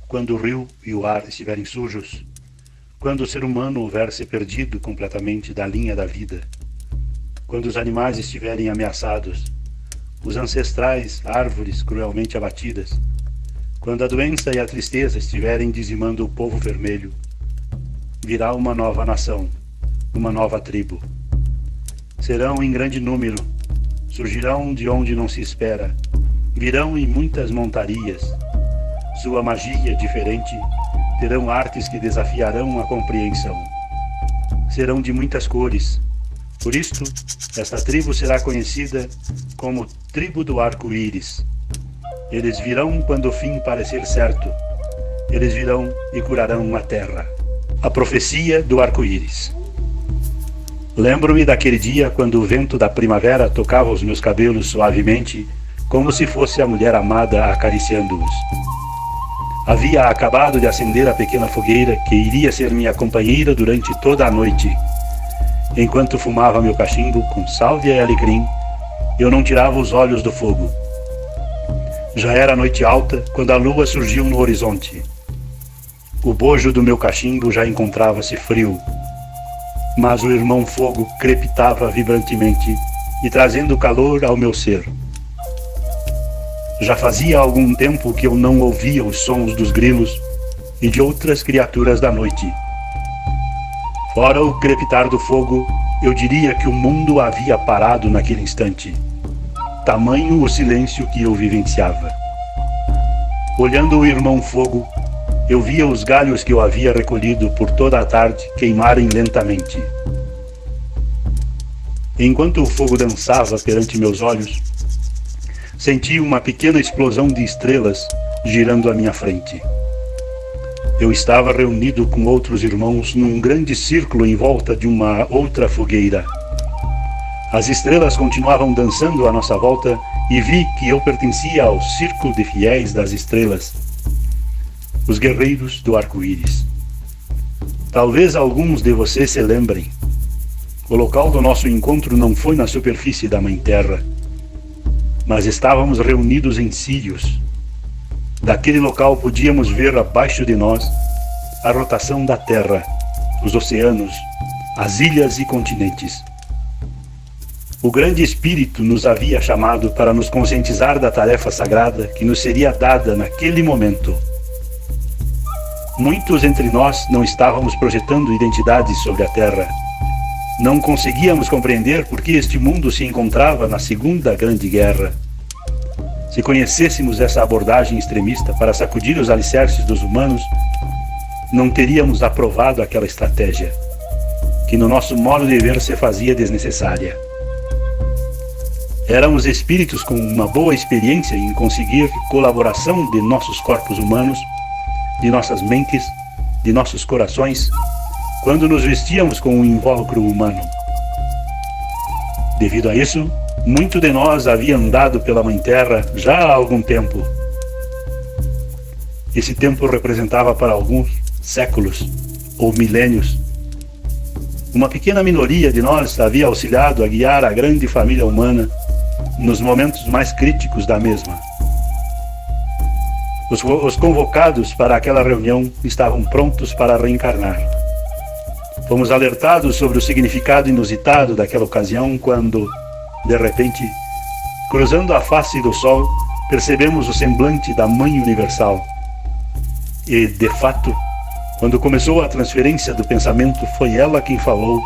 Quando o rio e o ar estiverem sujos, quando o ser humano houver se perdido completamente da linha da vida, quando os animais estiverem ameaçados, os ancestrais árvores cruelmente abatidas, quando a doença e a tristeza estiverem dizimando o povo vermelho, virá uma nova nação, uma nova tribo. Serão em grande número, surgirão de onde não se espera, virão em muitas montarias. Sua magia diferente, terão artes que desafiarão a compreensão. Serão de muitas cores. Por isto, esta tribo será conhecida como Tribo do Arco-Íris. Eles virão quando o fim parecer certo. Eles virão e curarão a terra. A profecia do arco-íris. Lembro-me daquele dia quando o vento da primavera tocava os meus cabelos suavemente, como se fosse a mulher amada acariciando-os. Havia acabado de acender a pequena fogueira que iria ser minha companheira durante toda a noite. Enquanto fumava meu cachimbo com sálvia e alecrim, eu não tirava os olhos do fogo. Já era noite alta quando a lua surgiu no horizonte. O bojo do meu cachimbo já encontrava-se frio, mas o irmão fogo crepitava vibrantemente e trazendo calor ao meu ser. Já fazia algum tempo que eu não ouvia os sons dos grilos e de outras criaturas da noite. Fora o crepitar do fogo, eu diria que o mundo havia parado naquele instante. Tamanho o silêncio que eu vivenciava. Olhando o irmão fogo, eu via os galhos que eu havia recolhido por toda a tarde queimarem lentamente. Enquanto o fogo dançava perante meus olhos, senti uma pequena explosão de estrelas girando à minha frente. Eu estava reunido com outros irmãos num grande círculo em volta de uma outra fogueira. As estrelas continuavam dançando à nossa volta e vi que eu pertencia ao círculo de fiéis das estrelas, os guerreiros do arco-íris. Talvez alguns de vocês se lembrem. O local do nosso encontro não foi na superfície da Mãe Terra, mas estávamos reunidos em Sírios. Daquele local podíamos ver abaixo de nós a rotação da Terra, os oceanos, as ilhas e continentes. O grande Espírito nos havia chamado para nos conscientizar da tarefa sagrada que nos seria dada naquele momento. Muitos entre nós não estávamos projetando identidades sobre a Terra. Não conseguíamos compreender por que este mundo se encontrava na Segunda Grande Guerra. Se conhecêssemos essa abordagem extremista para sacudir os alicerces dos humanos, não teríamos aprovado aquela estratégia, que no nosso modo de ver se fazia desnecessária. Éramos espíritos com uma boa experiência em conseguir colaboração de nossos corpos humanos, de nossas mentes, de nossos corações, quando nos vestíamos com um invólucro humano. Devido a isso, muito de nós havia andado pela Mãe Terra já há algum tempo. Esse tempo representava para alguns séculos ou milênios. Uma pequena minoria de nós havia auxiliado a guiar a grande família humana nos momentos mais críticos da mesma. Os convocados para aquela reunião estavam prontos para reencarnar. Fomos alertados sobre o significado inusitado daquela ocasião quando, de repente, cruzando a face do sol, percebemos o semblante da Mãe Universal. E, de fato, quando começou a transferência do pensamento, foi ela quem falou,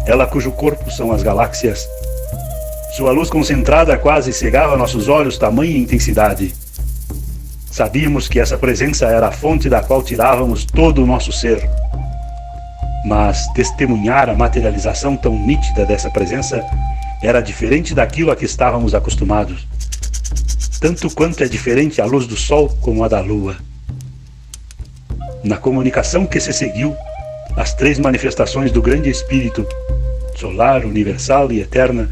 ela cujo corpo são as galáxias. Sua luz concentrada quase cegava nossos olhos, tamanha intensidade. Sabíamos que essa presença era a fonte da qual tirávamos todo o nosso ser. Mas testemunhar a materialização tão nítida dessa presença era diferente daquilo a que estávamos acostumados, tanto quanto é diferente a luz do sol como a da lua. Na comunicação que se seguiu, as três manifestações do grande Espírito, solar, universal e eterna,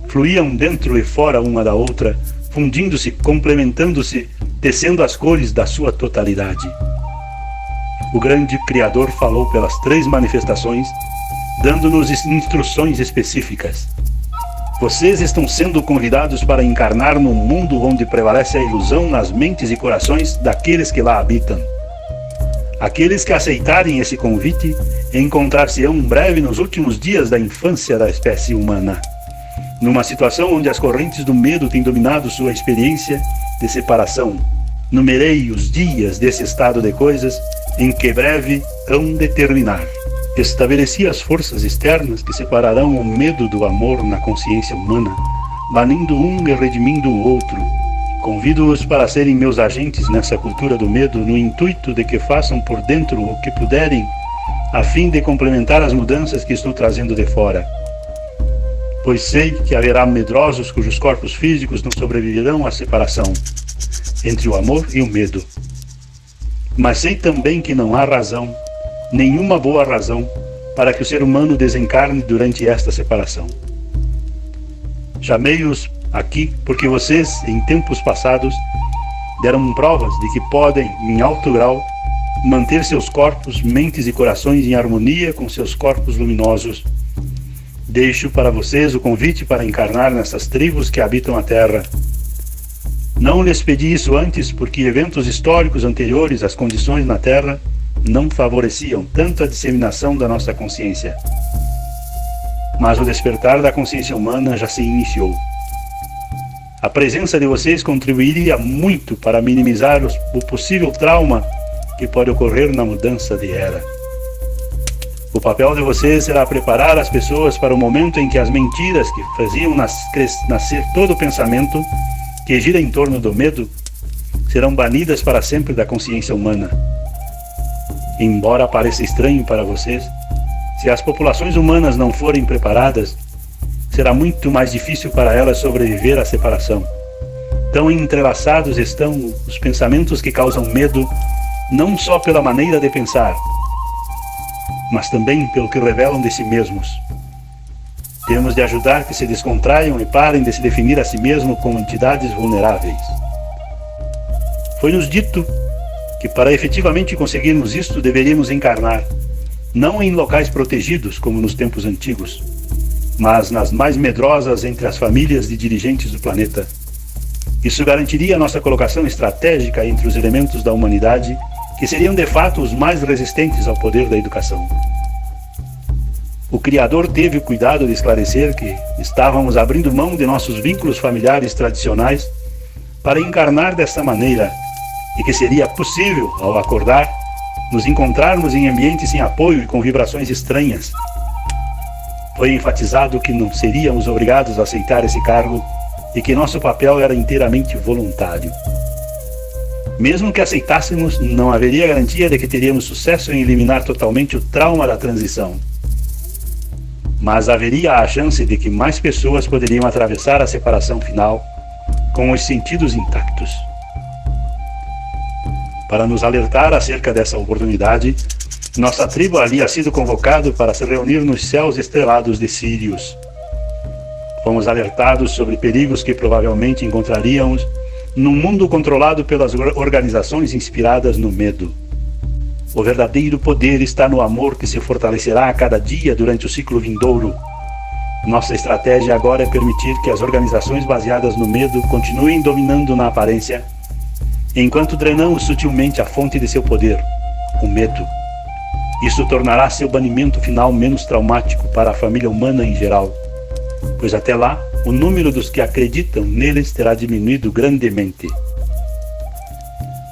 fluíam dentro e fora uma da outra, fundindo-se, complementando-se, tecendo as cores da sua totalidade. o grande Criador falou pelas 3 manifestações, dando-nos instruções específicas. Vocês estão sendo convidados para encarnar num mundo onde prevalece a ilusão nas mentes e corações daqueles que lá habitam. Aqueles que aceitarem esse convite encontrar-se-ão breve nos últimos dias da infância da espécie humana, numa situação onde as correntes do medo têm dominado sua experiência de separação. Numerei os dias desse estado de coisas em que breve hão de terminar. Estabeleci as forças externas que separarão o medo do amor na consciência humana, banindo um e redimindo o outro. Convido-os para serem meus agentes nessa cultura do medo, no intuito de que façam por dentro o que puderem, a fim de complementar as mudanças que estou trazendo de fora. Pois sei que haverá medrosos cujos corpos físicos não sobreviverão à separação entre o amor e o medo. Mas sei também que não há razão, nenhuma boa razão, para que o ser humano desencarne durante esta separação. Chamei-os aqui porque vocês, em tempos passados, deram provas de que podem, em alto grau, manter seus corpos, mentes e corações em harmonia com seus corpos luminosos. Deixo para vocês o convite para encarnar nessas tribos que habitam a Terra. Não lhes pedi isso antes porque eventos históricos anteriores às condições na Terra não favoreciam tanto a disseminação da nossa consciência. Mas o despertar da consciência humana já se iniciou. A presença de vocês contribuiria muito para minimizar o possível trauma que pode ocorrer na mudança de era. O papel de vocês será preparar as pessoas para o momento em que as mentiras que faziam nascer todo o pensamento que gira em torno do medo serão banidas para sempre da consciência humana. Embora pareça estranho para vocês, se as populações humanas não forem preparadas, será muito mais difícil para elas sobreviver à separação. Tão entrelaçados estão os pensamentos que causam medo, não só pela maneira de pensar, mas também pelo que revelam de si mesmos. Temos de ajudar que se descontraiam e parem de se definir a si mesmos como entidades vulneráveis. Foi-nos dito que para efetivamente conseguirmos isto deveríamos encarnar, não em locais protegidos como nos tempos antigos, mas nas mais medrosas entre as famílias de dirigentes do planeta. Isso garantiria a nossa colocação estratégica entre os elementos da humanidade que seriam de fato os mais resistentes ao poder da educação. O Criador teve o cuidado de esclarecer que estávamos abrindo mão de nossos vínculos familiares tradicionais para encarnar desta maneira e que seria possível, ao acordar, nos encontrarmos em ambientes sem apoio e com vibrações estranhas. Foi enfatizado que não seríamos obrigados a aceitar esse cargo e que nosso papel era inteiramente voluntário. Mesmo que aceitássemos, não haveria garantia de que teríamos sucesso em eliminar totalmente o trauma da transição. Mas haveria a chance de que mais pessoas poderiam atravessar a separação final com os sentidos intactos. Para nos alertar acerca dessa oportunidade, nossa tribo havia sido convocado para se reunir nos céus estrelados de Sírius. Fomos alertados sobre perigos que provavelmente encontraríamos num mundo controlado pelas organizações inspiradas no medo. O verdadeiro poder está no amor que se fortalecerá a cada dia durante o ciclo vindouro. Nossa estratégia agora é permitir que as organizações baseadas no medo continuem dominando na aparência, enquanto drenamos sutilmente a fonte de seu poder, o medo. Isso tornará seu banimento final menos traumático para a família humana em geral, pois até lá, o número dos que acreditam neles terá diminuído grandemente.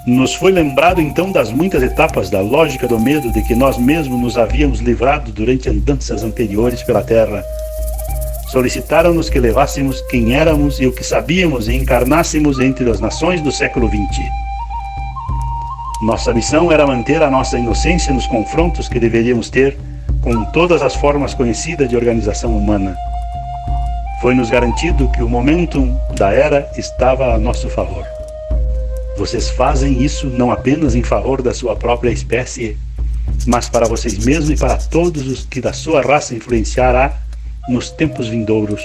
Nos foi lembrado então das muitas etapas da lógica do medo de que nós mesmos nos havíamos livrado durante andanças anteriores pela Terra. Solicitaram-nos que levássemos quem éramos e o que sabíamos e encarnássemos entre as nações do século XX. Nossa missão era manter a nossa inocência nos confrontos que deveríamos ter com todas as formas conhecidas de organização humana. Foi-nos garantido que o momentum da era estava a nosso favor. Vocês fazem isso não apenas em favor da sua própria espécie, mas para vocês mesmos e para todos os que da sua raça influenciará nos tempos vindouros.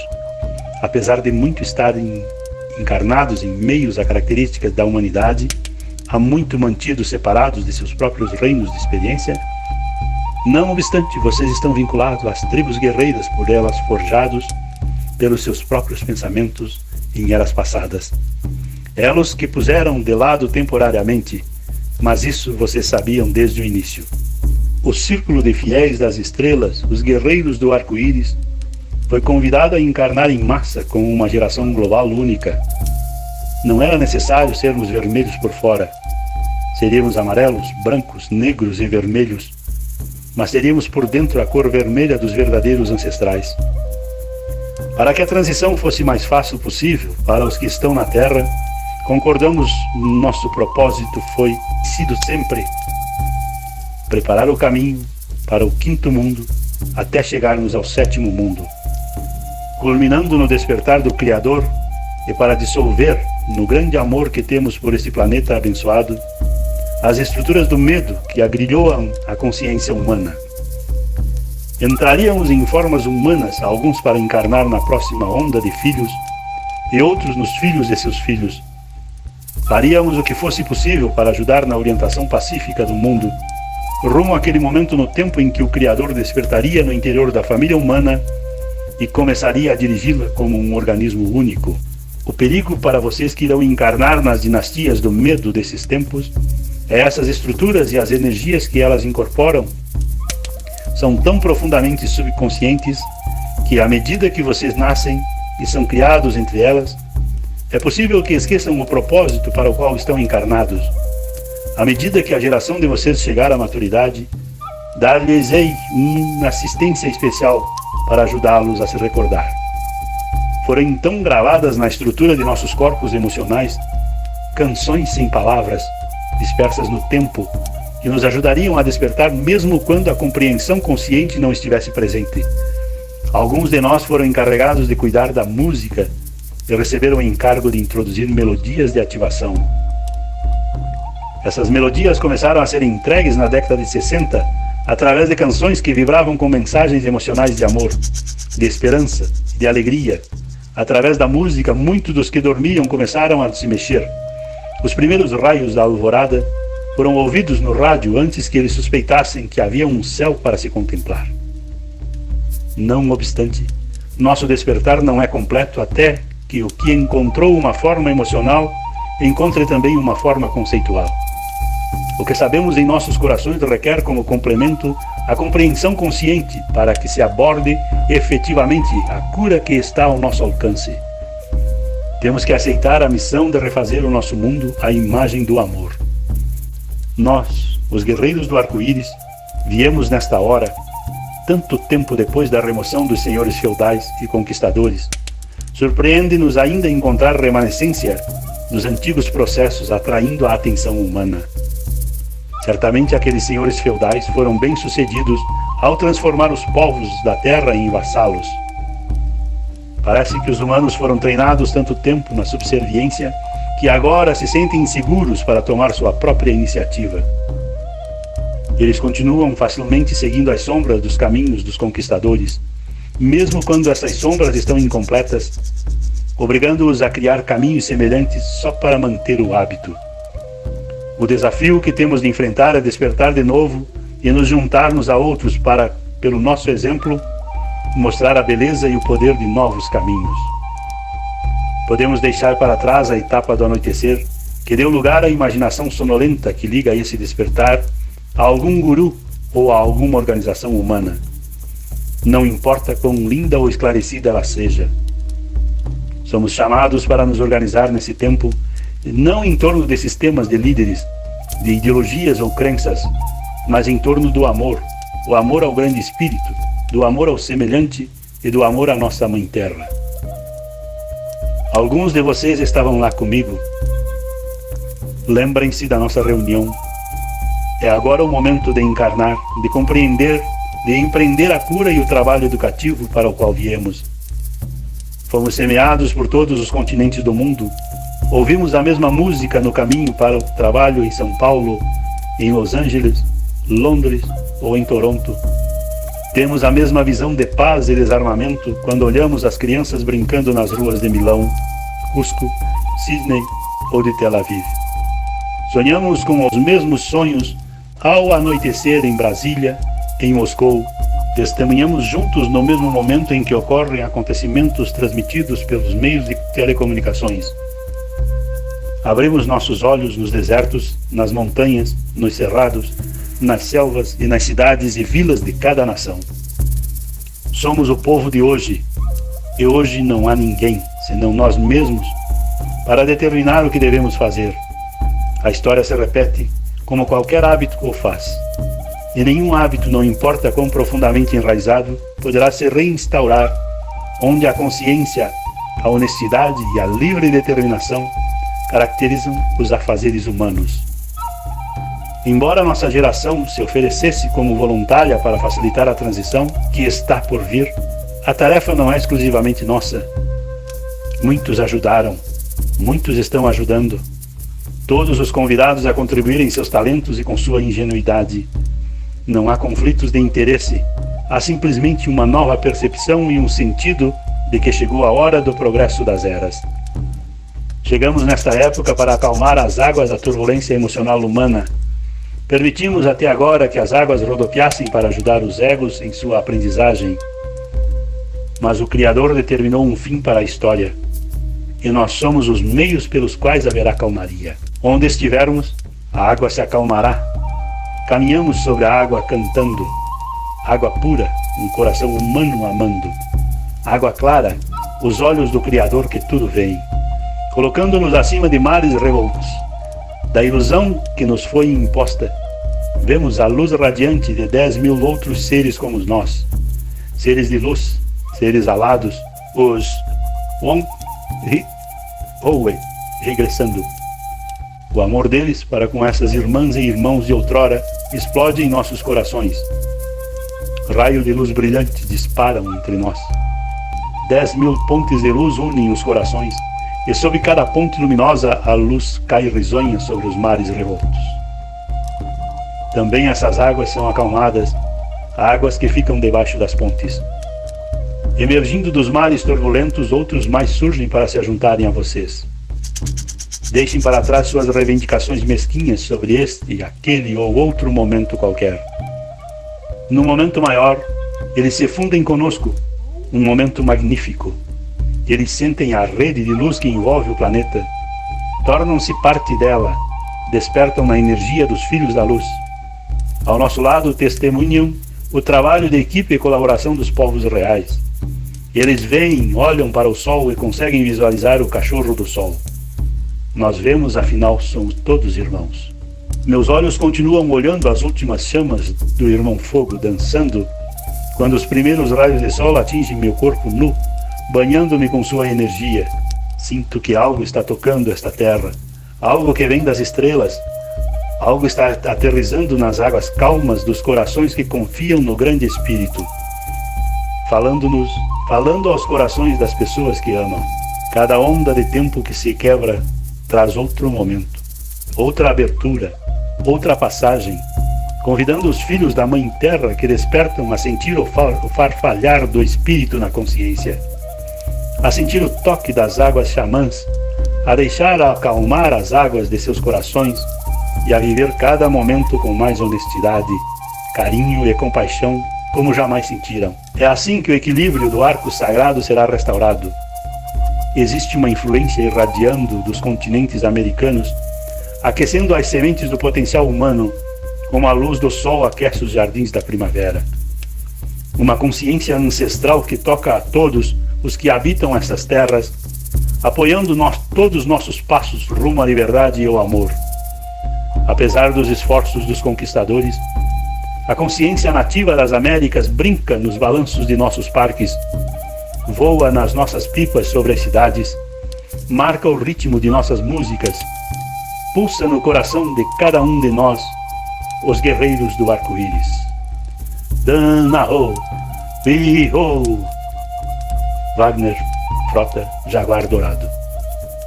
Apesar de muito estarem encarnados em meios a características da humanidade, há muito mantidos separados de seus próprios reinos de experiência? Não obstante, vocês estão vinculados às tribos guerreiras por elas forjados pelos seus próprios pensamentos em eras passadas. Elos que puseram de lado temporariamente, mas isso vocês sabiam desde o início. O círculo de fiéis das estrelas, os guerreiros do arco-íris, foi convidado a encarnar em massa como uma geração global única. Não era necessário sermos vermelhos por fora. Seríamos amarelos, brancos, negros e vermelhos, mas teríamos por dentro a cor vermelha dos verdadeiros ancestrais. Para que a transição fosse mais fácil possível para os que estão na Terra, concordamos, nosso propósito foi sido sempre preparar o caminho para o quinto mundo até chegarmos ao sétimo mundo, culminando no despertar do Criador e para dissolver, no grande amor que temos por esse planeta abençoado, as estruturas do medo que agrilhoam a consciência humana. Entraríamos em formas humanas, alguns para encarnar na próxima onda de filhos e outros nos filhos de seus filhos. Faríamos o que fosse possível para ajudar na orientação pacífica do mundo, rumo àquele momento no tempo em que o Criador despertaria no interior da família humana e começaria a dirigi-la como um organismo único. O perigo para vocês que irão encarnar nas dinastias do medo desses tempos é essas estruturas e as energias que elas incorporam são tão profundamente subconscientes que, à medida que vocês nascem e são criados entre elas, é possível que esqueçam o propósito para o qual estão encarnados. À medida que a geração de vocês chegar à maturidade, dar-lhes-ei uma assistência especial para ajudá-los a se recordar. Foram então gravadas na estrutura de nossos corpos emocionais canções sem palavras, dispersas no tempo, que nos ajudariam a despertar mesmo quando a compreensão consciente não estivesse presente. Alguns de nós foram encarregados de cuidar da música e receberam o encargo de introduzir melodias de ativação. Essas melodias começaram a ser entregues na década de 60 através de canções que vibravam com mensagens emocionais de amor, de esperança, de alegria. Através da música, muitos dos que dormiam começaram a se mexer. Os primeiros raios da alvorada foram ouvidos no rádio antes que eles suspeitassem que havia um céu para se contemplar. Não obstante, nosso despertar não é completo até que o que encontrou uma forma emocional encontre também uma forma conceitual. O que sabemos em nossos corações requer como complemento a compreensão consciente para que se aborde efetivamente a cura que está ao nosso alcance. Temos que aceitar a missão de refazer o nosso mundo à imagem do amor. Nós, os guerreiros do arco-íris, viemos nesta hora, tanto tempo depois da remoção dos senhores feudais e conquistadores. Surpreende-nos ainda encontrar remanescência dos antigos processos atraindo a atenção humana. Certamente aqueles senhores feudais foram bem-sucedidos ao transformar os povos da terra em vassalos. Parece que os humanos foram treinados tanto tempo na subserviência que agora se sentem inseguros para tomar sua própria iniciativa. Eles continuam facilmente seguindo as sombras dos caminhos dos conquistadores, mesmo quando essas sombras estão incompletas, obrigando-os a criar caminhos semelhantes só para manter o hábito. O desafio que temos de enfrentar é despertar de novo e nos juntarmos a outros para, pelo nosso exemplo, mostrar a beleza e o poder de novos caminhos. Podemos deixar para trás a etapa do anoitecer, que deu lugar à imaginação sonolenta que liga esse despertar a algum guru ou a alguma organização humana. Não importa quão linda ou esclarecida ela seja. Somos chamados para nos organizar nesse tempo, não em torno de sistemas de líderes, de ideologias ou crenças, mas em torno do amor, o amor ao grande espírito, do amor ao semelhante e do amor à nossa Mãe Terra. Alguns de vocês estavam lá comigo. Lembrem-se da nossa reunião. É agora o momento de encarnar, de compreender, de empreender a cura e o trabalho educativo para o qual viemos. Fomos semeados por todos os continentes do mundo. Ouvimos a mesma música no caminho para o trabalho em São Paulo, em Los Angeles, Londres ou em Toronto. Temos a mesma visão de paz e desarmamento quando olhamos as crianças brincando nas ruas de Milão, Cusco, Sydney ou de Tel Aviv. Sonhamos com os mesmos sonhos ao anoitecer em Brasília, em Moscou. Testemunhamos juntos no mesmo momento em que ocorrem acontecimentos transmitidos pelos meios de telecomunicações. Abrimos nossos olhos nos desertos, nas montanhas, nos cerrados, nas selvas e nas cidades e vilas de cada nação. Somos o povo de hoje, e hoje não há ninguém, senão nós mesmos, para determinar o que devemos fazer. A história se repete como qualquer hábito o faz. E nenhum hábito, não importa quão profundamente enraizado, poderá se reinstaurar onde a consciência, a honestidade e a livre determinação caracterizam os afazeres humanos. Embora nossa geração se oferecesse como voluntária para facilitar a transição que está por vir, a tarefa não é exclusivamente nossa. Muitos ajudaram, muitos estão ajudando. Todos os convidados a contribuírem seus talentos e com sua ingenuidade. Não há conflitos de interesse, há simplesmente uma nova percepção e um sentido de que chegou a hora do progresso das eras. Chegamos nesta época para acalmar as águas da turbulência emocional humana. Permitimos até agora que as águas rodopiassem para ajudar os egos em sua aprendizagem. Mas o Criador determinou um fim para a história, e nós somos os meios pelos quais haverá calmaria. Onde estivermos, a água se acalmará. Caminhamos sobre a água cantando. Água pura, um coração humano amando. Água clara, os olhos do Criador que tudo veem, colocando-nos acima de mares revoltos. Da ilusão que nos foi imposta, vemos a luz radiante de 10.000 outros seres como nós. Seres de luz, seres alados, os Owe, regressando. O amor deles para com essas irmãs e irmãos de outrora explode em nossos corações. Raio de luz brilhante disparam entre nós. 10.000 pontes de luz unem os corações, e sob cada ponte luminosa a luz cai risonha sobre os mares revoltos. Também essas águas são acalmadas, águas que ficam debaixo das pontes. Emergindo dos mares turbulentos, outros mais surgem para se juntarem a vocês. Deixem para trás suas reivindicações mesquinhas sobre este, aquele ou outro momento qualquer. No momento maior, eles se fundem conosco, um momento magnífico. Eles sentem a rede de luz que envolve o planeta, tornam-se parte dela, despertam na energia dos filhos da luz. Ao nosso lado, testemunham o trabalho de equipe e colaboração dos povos reais. Eles veem, olham para o sol e conseguem visualizar o cachorro do sol. Nós vemos, afinal, somos todos irmãos. Meus olhos continuam olhando as últimas chamas do irmão fogo dançando, quando os primeiros raios de sol atingem meu corpo nu, banhando-me com sua energia. Sinto que algo está tocando esta terra, algo que vem das estrelas, algo está aterrissando nas águas calmas dos corações que confiam no grande Espírito, falando aos corações das pessoas que amam. Cada onda de tempo que se quebra traz outro momento, outra abertura, outra passagem, convidando os filhos da Mãe Terra que despertam a sentir o farfalhar do Espírito na consciência, a sentir o toque das águas xamãs, a deixar acalmar as águas de seus corações e a viver cada momento com mais honestidade, carinho e compaixão como jamais sentiram. É assim que o equilíbrio do arco sagrado será restaurado. Existe uma influência irradiando dos continentes americanos, aquecendo as sementes do potencial humano, como a luz do sol aquece os jardins da primavera. Uma consciência ancestral que toca a todos os que habitam essas terras, apoiando todos nossos passos rumo à liberdade e ao amor. Apesar dos esforços dos conquistadores, a consciência nativa das Américas brinca nos balanços de nossos parques, voa nas nossas pipas sobre as cidades, marca o ritmo de nossas músicas, pulsa no coração de cada um de nós, os guerreiros do arco-íris. Dana-ho, Pi-ho! Wagner Frota Jaguar Dourado,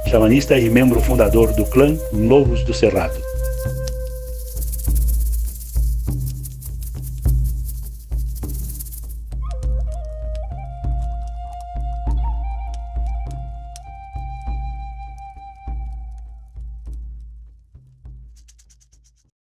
xamanista e membro fundador do clã Lobos do Cerrado.